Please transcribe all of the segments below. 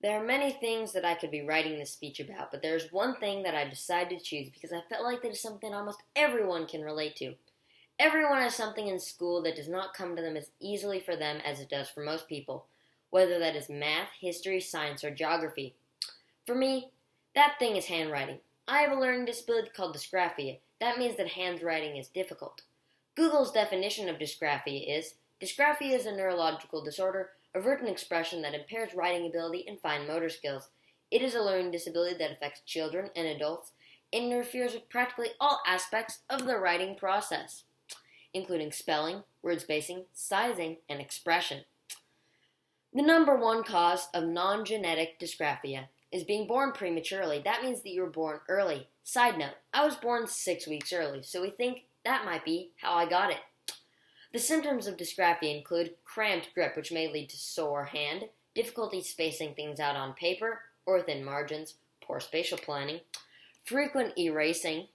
There are many things that I could be writing this speech about, but there's one thing that I decided to choose because I felt like that is something almost everyone can relate to. Everyone has something in school that does not come to them as easily for them as it does for most people, whether that is math, history, science, or geography. For me, that thing is handwriting. I have a learning disability called dysgraphia. That means that handwriting is difficult. Google's definition of dysgraphia is a neurological disorder of written expression that impairs writing ability and fine motor skills. It is a learning disability that affects children and adults and interferes with practically all aspects of the writing process, including spelling, word spacing, sizing, and expression. The number one cause of non-genetic dysgraphia is being born prematurely. That means that you were born early. Side note, I was born 6 weeks early, so we think that might be how I got it. The symptoms of dysgraphia include cramped grip, which may lead to sore hand, difficulty spacing things out on paper or thin margins, poor spatial planning, frequent erasing,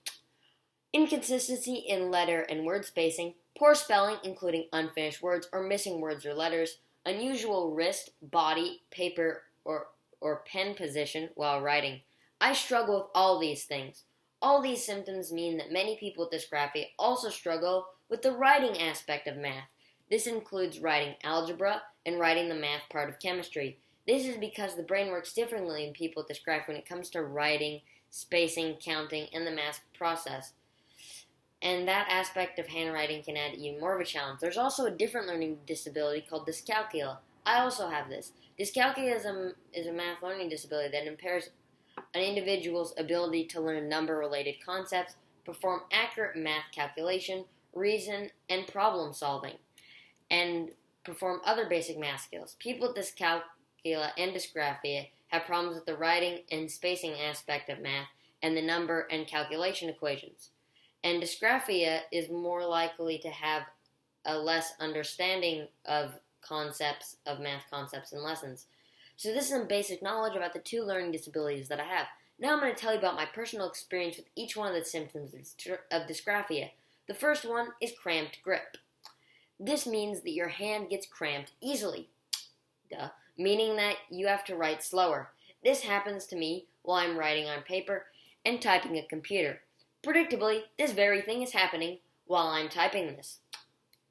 inconsistency in letter and word spacing, poor spelling, including unfinished words or missing words or letters, unusual wrist, body, paper, or pen position while writing. I struggle with all these things. All these symptoms mean that many people with dysgraphia also struggle with the writing aspect of math. This includes writing algebra and writing the math part of chemistry. This is because the brain works differently in people with dysgraphia when it comes to writing, spacing, counting, and the math process. And that aspect of handwriting can add even more of a challenge. There's also a different learning disability called dyscalculia. I also have this. Dyscalculia is a math learning disability that impairs an individual's ability to learn number-related concepts, perform accurate math calculation, reason, and problem solving, and perform other basic math skills. People with dyscalculia and dysgraphia have problems with the writing and spacing aspect of math and the number and calculation equations. And dysgraphia is more likely to have a less understanding of math concepts and lessons. So this is some basic knowledge about the two learning disabilities that I have. Now I'm going to tell you about my personal experience with each one of the symptoms of dysgraphia. The first one is cramped grip. This means that your hand gets cramped easily, meaning that you have to write slower. This happens to me while I'm writing on paper and typing a computer. Predictably, this very thing is happening while I'm typing this.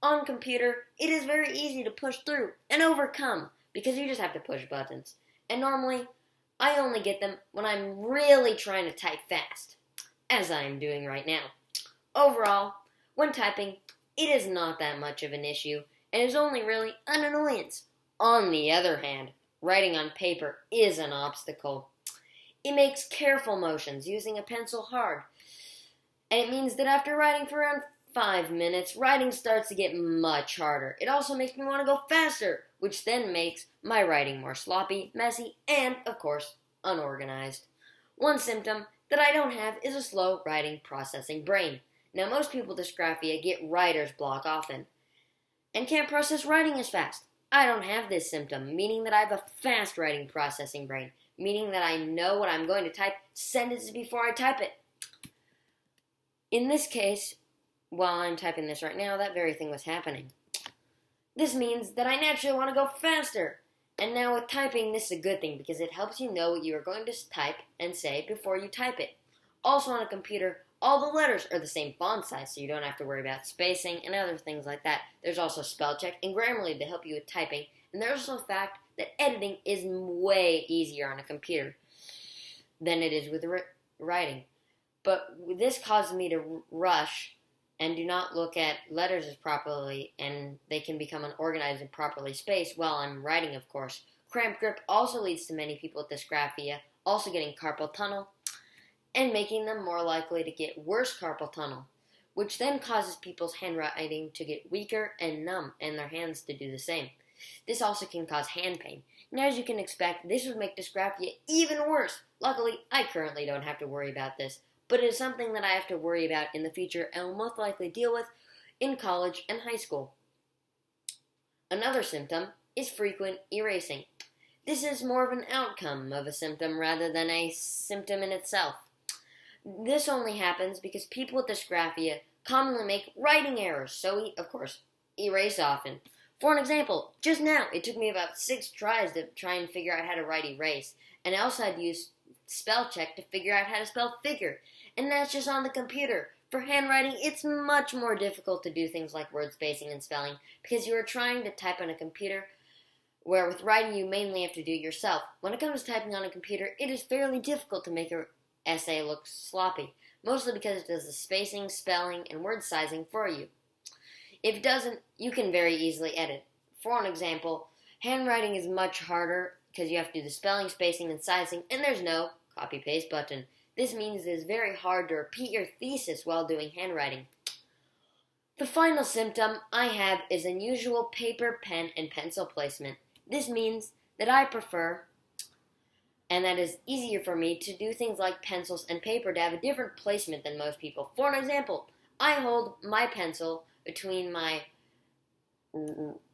On computer, it is very easy to push through and overcome because you just have to push buttons. And normally, I only get them when I'm really trying to type fast, as I am doing right now. Overall, when typing, it is not that much of an issue and is only really an annoyance. On the other hand, writing on paper is an obstacle. It makes careful motions using a pencil hard, and it means that after writing for around 5 minutes, writing starts to get much harder. It also makes me want to go faster, which then makes my writing more sloppy, messy, and, of course, unorganized. One symptom that I don't have is a slow writing processing brain. Now, most people with dysgraphia get writer's block often and can't process writing as fast. I don't have this symptom, meaning that I have a fast writing processing brain, meaning that I know what I'm going to type sentences before I type it. In this case, while I'm typing this right now, that very thing was happening. This means that I naturally want to go faster. And now with typing, this is a good thing because it helps you know what you are going to type and say before you type it. Also on a computer, all the letters are the same font size, so you don't have to worry about spacing and other things like that. There's also spell check and Grammarly to help you with typing. And there's also the fact that editing is way easier on a computer than it is with writing. But this causes me to rush and do not look at letters as properly, and they can become unorganized and properly spaced while I'm writing, of course. Cramped grip also leads to many people with dysgraphia also getting carpal tunnel and making them more likely to get worse carpal tunnel, which then causes people's handwriting to get weaker and numb and their hands to do the same. This also can cause hand pain. Now, as you can expect, this would make dysgraphia even worse. Luckily, I currently don't have to worry about this, but it is something that I have to worry about in the future and will most likely deal with in college and high school. Another symptom is frequent erasing. This is more of an outcome of a symptom rather than a symptom in itself. This only happens because people with dysgraphia commonly make writing errors, so we, of course, erase often. For an example, just now it took me about 6 tries to try and figure out how to write erase, and I also had to use spell check to figure out how to spell figure, and that's just on the computer. For handwriting, it's much more difficult to do things like word spacing and spelling because you are trying to type on a computer, where with writing you mainly have to do it yourself. When it comes to typing on a computer, it is fairly difficult to make an essay look sloppy, mostly because it does the spacing, spelling, and word sizing for you. If it doesn't, you can very easily edit. For an example, handwriting is much harder because you have to do the spelling, spacing, and sizing, and there's no copy-paste button. This means it is very hard to repeat your thesis while doing handwriting. The final symptom I have is unusual paper, pen, and pencil placement. This means that I prefer, and that is easier for me, to do things like pencils and paper to have a different placement than most people. For an example, I hold my pencil between my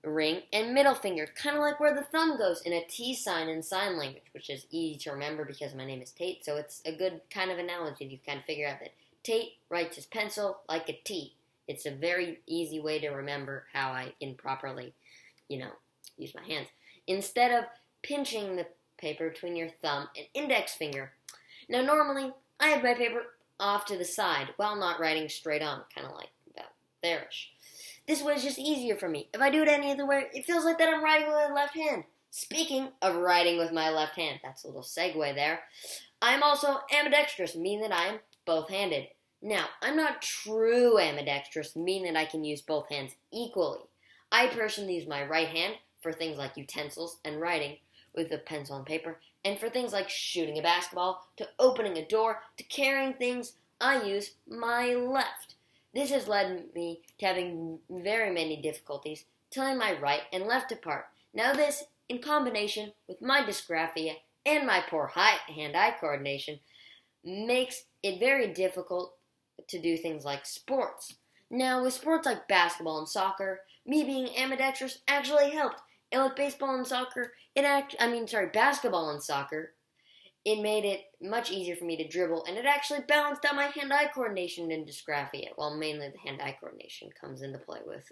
ring and middle finger, kind of like where the thumb goes in a T sign in sign language, which is easy to remember because my name is Tate, so it's a good kind of analogy. You kind of figure out that Tate writes his pencil like a T. It's a very easy way to remember how I improperly, use my hands. Instead of pinching the paper between your thumb and index finger. Now, normally, I have my paper off to the side while not writing straight on, kind of like about there-ish. This way is just easier for me. If I do it any other way, it feels like that I'm writing with my left hand. Speaking of writing with my left hand, that's a little segue there, I'm also ambidextrous, meaning that I am both-handed. Now, I'm not true ambidextrous, meaning that I can use both hands equally. I personally use my right hand for things like utensils and writing with a pencil and paper, and for things like shooting a basketball, to opening a door, to carrying things, I use my left. This has led me to having very many difficulties telling my right and left apart. Now this, in combination with my dysgraphia and my poor hand-eye coordination, makes it very difficult to do things like sports. Now, with sports like basketball and soccer, me being ambidextrous actually helped. And with baseball and soccer, basketball and soccer, it made it much easier for me to dribble, and it actually balanced out my hand-eye coordination and dysgraphia. Well, mainly the hand-eye coordination comes into play with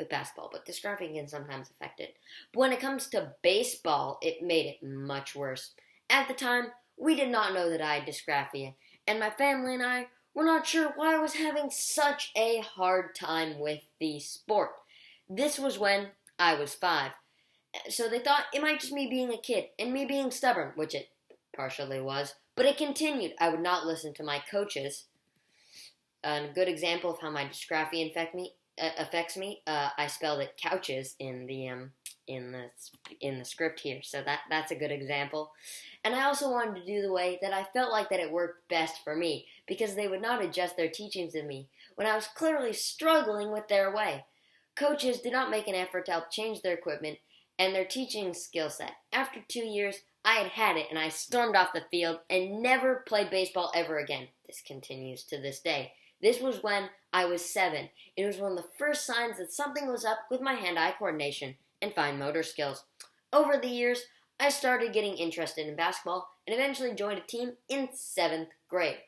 basketball, but dysgraphia can sometimes affect it. But when it comes to baseball, it made it much worse. At the time, we did not know that I had dysgraphia, and my family and I were not sure why I was having such a hard time with the sport. This was when I was 5. So they thought it might just me being a kid and me being stubborn, which it partially was, but it continued. I would not listen to my coaches. A good example of how my dysgraphia affects me, I spelled it couches in the script here, so that's a good example. And I also wanted to do the way that I felt like that it worked best for me, because they would not adjust their teachings of me when I was clearly struggling with their way. Coaches did not make an effort to help change their equipment and their teaching skill set. After 2 years, I had it, and I stormed off the field and never played baseball ever again. This continues to this day. This was when I was 7. It was one of the first signs that something was up with my hand-eye coordination and fine motor skills. Over the years, I started getting interested in basketball and eventually joined a team in 7th grade.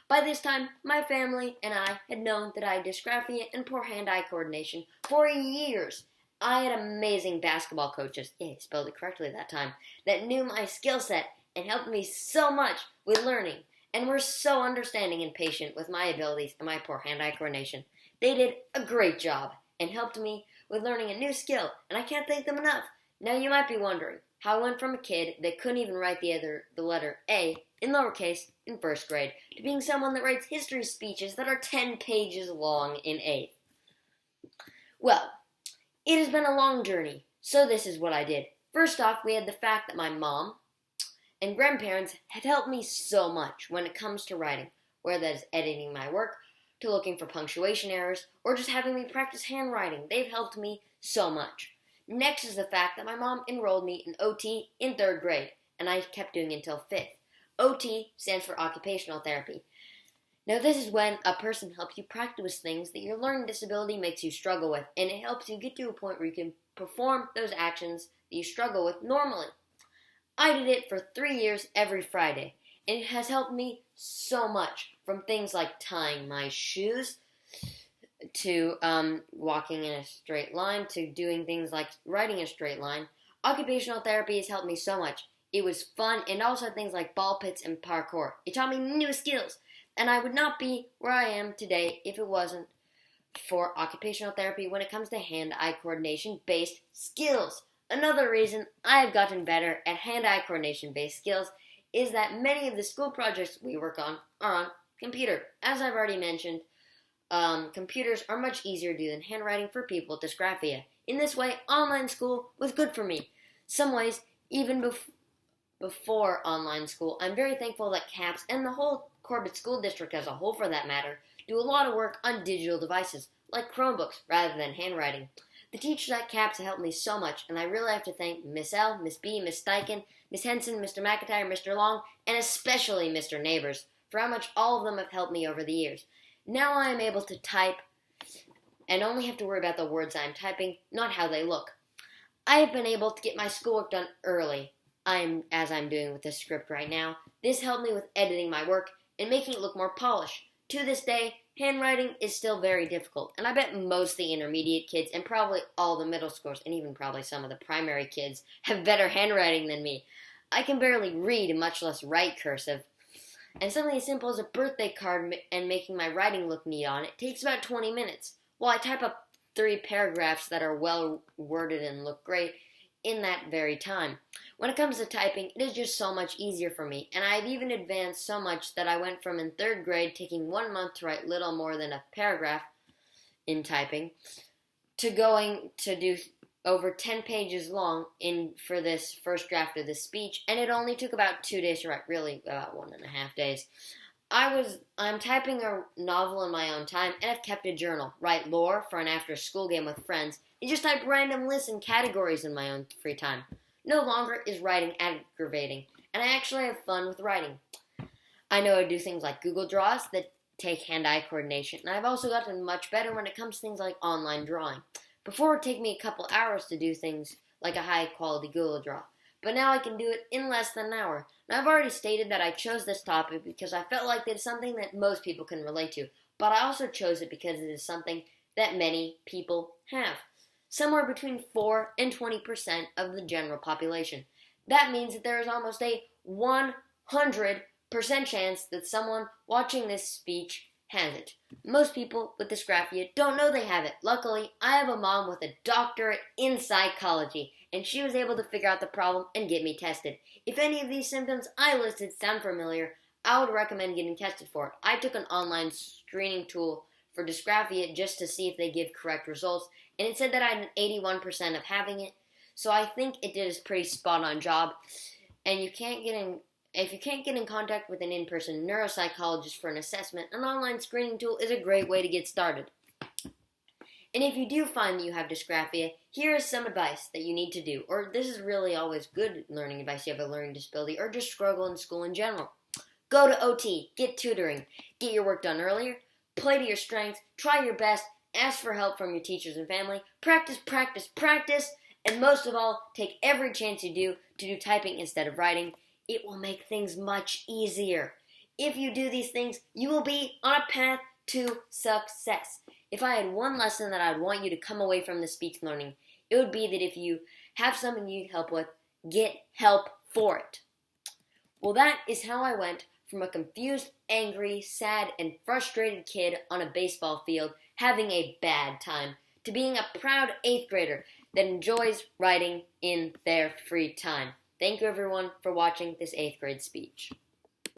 By this time, my family and I had known that I had dysgraphia and poor hand-eye coordination for years. I had amazing basketball coaches, I spelled it correctly that time, that knew my skill set and helped me so much with learning, and were so understanding and patient with my abilities and my poor hand-eye coordination. They did a great job and helped me with learning a new skill, and I can't thank them enough. Now you might be wondering how I went from a kid that couldn't even write the letter A in lowercase in 1st grade to being someone that writes history speeches that are 10 pages long in 8th. Well, it has been a long journey, so this is what I did. First off, we had the fact that my mom and grandparents had helped me so much when it comes to writing, whether that is editing my work, to looking for punctuation errors, or just having me practice handwriting. They've helped me so much. Next is the fact that my mom enrolled me in OT in 3rd grade, and I kept doing it until 5th. OT stands for occupational therapy. Now this is when a person helps you practice things that your learning disability makes you struggle with, and it helps you get to a point where you can perform those actions that you struggle with normally. I did it for 3 years every Friday, and it has helped me so much, from things like tying my shoes, to walking in a straight line to doing things like writing a straight line. Occupational therapy has helped me so much. It was fun, and also things like ball pits and parkour. It taught me new skills, and I would not be where I am today if it wasn't for occupational therapy when it comes to hand-eye coordination-based skills. Another reason I've gotten better at hand-eye coordination-based skills is that many of the school projects we work on are on computer. As I've already mentioned, computers are much easier to do than handwriting for people with dysgraphia. In this way, online school was good for me. Some ways, even before online school, I'm very thankful that CAPS and the whole Corbett School District as a whole, for that matter, do a lot of work on digital devices, like Chromebooks, rather than handwriting. The teachers at CAPS have helped me so much, and I really have to thank Miss L, Miss B, Miss Steichen, Miss Henson, Mr. McIntyre, Mr. Long, and especially Mr. Neighbors, for how much all of them have helped me over the years. Now I am able to type and only have to worry about the words I am typing, not how they look. I have been able to get my schoolwork done early, as I'm doing with this script right now. This helped me with editing my work and making it look more polished. To this day, handwriting is still very difficult, and I bet most of the intermediate kids and probably all the middle schoolers and even probably some of the primary kids have better handwriting than me. I can barely read, much less write cursive. And something as simple as a birthday card and making my writing look neat on it takes about 20 minutes, while I type up 3 paragraphs that are well worded and look great in that very time. When it comes to typing, it is just so much easier for me, and I've even advanced so much that I went from in 3rd grade taking 1 month to write little more than a paragraph in typing to going to do over 10 pages long for this first draft of this speech, and it only took about 2 days to write, really about 1.5 days. I'm typing a novel in my own time, and I've kept a journal, write lore for an after-school game with friends, and just type random lists and categories in my own free time. No longer is writing aggravating, and I actually have fun with writing. I know I do things like Google Draws that take hand-eye coordination, and I've also gotten much better when it comes to things like online drawing. Before it would take me a couple hours to do things like a high-quality Google Draw, but now I can do it in less than an hour. And I've already stated that I chose this topic because I felt like it's something that most people can relate to, but I also chose it because it is something that many people have. Somewhere between 4 and 20% of the general population. That means that there is almost a 100% chance that someone watching this speech has it. Most people with dysgraphia don't know they have it. Luckily, I have a mom with a doctorate in psychology, and she was able to figure out the problem and get me tested. If any of these symptoms I listed sound familiar, I would recommend getting tested for it. I took an online screening tool for dysgraphia just to see if they give correct results, and it said that I had an 81% of having it, so I think it did a pretty spot-on job. And if you can't get in contact with an in-person neuropsychologist for an assessment, an online screening tool is a great way to get started. And if you do find that you have dysgraphia, here is some advice that you need to do, or this is really always good learning advice if you have a learning disability or just struggle in school in general. Go to OT, get tutoring, get your work done earlier, play to your strengths, try your best, ask for help from your teachers and family, practice, practice, practice, and most of all, take every chance you do to do typing instead of writing. It will make things much easier. If you do these things, you will be on a path to success. If I had one lesson that I'd want you to come away from this speech learning, it would be that if you have something you need help with, get help for it. Well, that is how I went from a confused, angry, sad, and frustrated kid on a baseball field having a bad time to being a proud 8th grader that enjoys writing in their free time. Thank you, everyone, for watching this 8th grade speech.